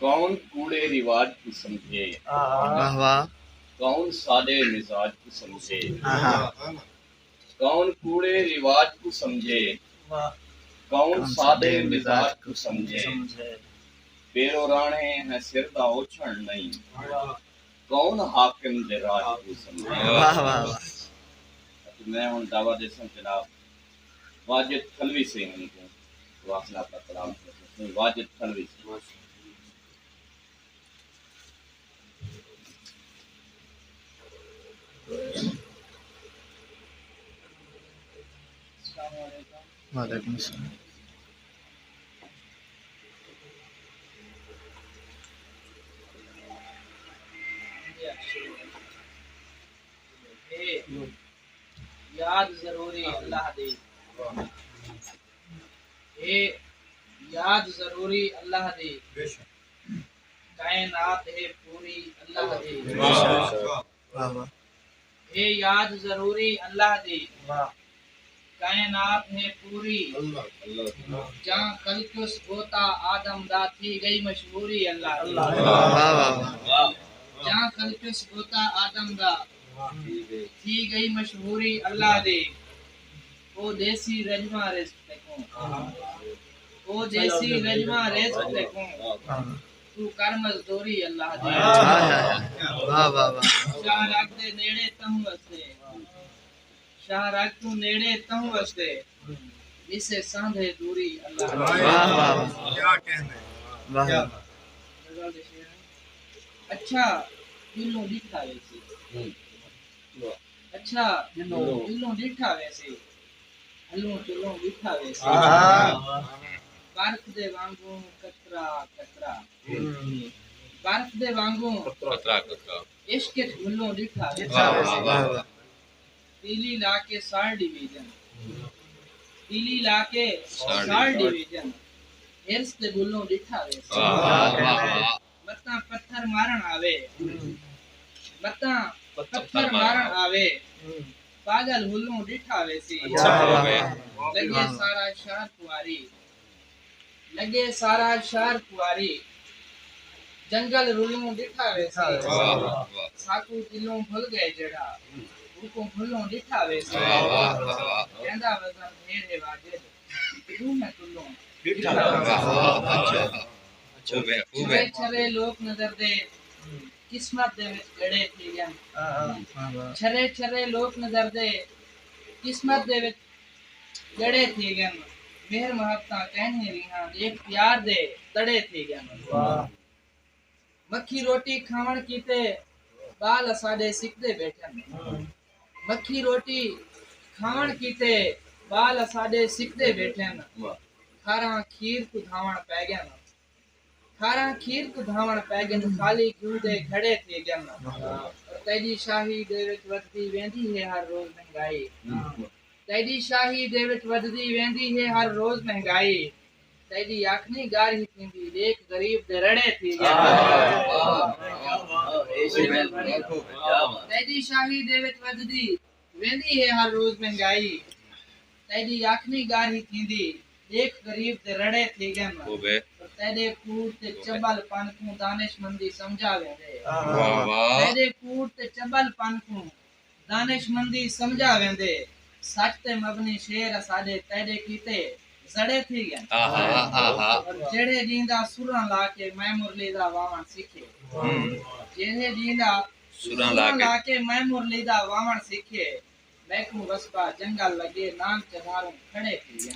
कौन कूड़े रिवाज को समझे, वाह वाह। कौन सादे मिजाज को समझे, हाँ। कौन कूड़े रिवाज को समझे, कौन सादे मिजाज को समझे। पेरो राणे है सिर दा ओछण नहीं, कौन हाकिम दे राज को समझे। वाह वाह वाह। मैं हुन दावा देसां जनाब वाजिद थलवी से इनको वासना का कलाम वाजिद थलवी से। वालेकुम सलाम। याद जरूरी अल्लाह दे, ए याद जरूरी अल्लाह दे, कायनात है पूरी अल्लाह दे। वाह वाह। ए याद जरूरी अल्लाह दे, कायनात है पूरी। जहाँ कलकुस होता आदम दा थी गई मशहूरी अल्लाह दे। वाह वाह। जहाँ कलकुस होता आदम दा थी गई मशहूरी अल्लाह दे। ओ देसी रजमा रिज़्क़ देखो, ओ देसी रजमा रिज़्क़ देखो, तू कर मजदूरी अल्लाह दे। वाह वाह वाह। शाह राग दे नेड़े तहु वसदे, शाह राग तू नेड़े तहु वसदे, इसे सांधे दूरी अल्लाह दे। वाह वाह। क्या कहने। वाह वाह। अच्छा दिलों दिखा वैसे, अच्छा दिलों दिखा वैसे, हलों चलों दिखा वैसे। बर्फ दे वांगू कतरा कतरा, बर्फ दे वांगू कतरा कतरा इश्क च हुलों दिखा वैसे। वाह वाह। पीली लाके साल डिवीजन, पीली लाके साल डिवीजन, हिर्स दे गुलों दिखा वैसे। मत्ता पत्थर मारन आवे, मत्ता पत्थर मारन आवे, पागल हुलों दिखा वैसी। लगे सारा शहर कुआरी, लगे सारा शहर कुआरी, जंगल रुलों दिखा वैसी। साकू दिलों भूल गए जड़ा, उनको भूलों दिखा वैसी। कहंदा वजन मेरे वाजिद, तू मैं तुलों छरे छरे लोग नजर दे किस्मत दे विच गड़े थी गन। छरे छरे लोग नजर दे किस्मत दे विच गड़े थी गन। मेहर महबता कहने रिहा देख प्यार दे तड़े थी गन। मक्खी रोटी खावण कीते बाल साडे सिकदे बैठन, मक्खी रोटी खावण कीते बाल साडे सिकदे बैठन। खारा खीर को धावण पै गन, खारा खीर को धावण पै गन, खाली क्यों दे खड़े थे गन। तेरी शाही दे विच वधदी वेंदी है हर रोज महंगाई, तेरी शाही दे विच वधदी वेंदी है हर रोज महंगाई। तेरी आखनी गार ही थींदी देख गरीब दे रड़े थी गन। तेरी शाही दे विच वधदी वेंदी है हर रोज महंगाई, तेरी आखनी गार ही थींदी देख गरीब दे रड़े थी गन। तेरे कूट ते चबल पन को दानिशमंदी समझा वेंदे, तेरे कूट ते चबल पन को दानिशमंदी समझा वेंदे। सच ते मबनी शेर साडे तेरे कीते जड़े थी गन। जेड़े जींदा सुरां ला के मैं मुरली दा वावण सीखे, जेड़े जींदा सुरां ला के मैं मुरली दा वावण सीखे। मैं को वसबा जंगल लगे नाम चढ़ारूं खड़े थी गन।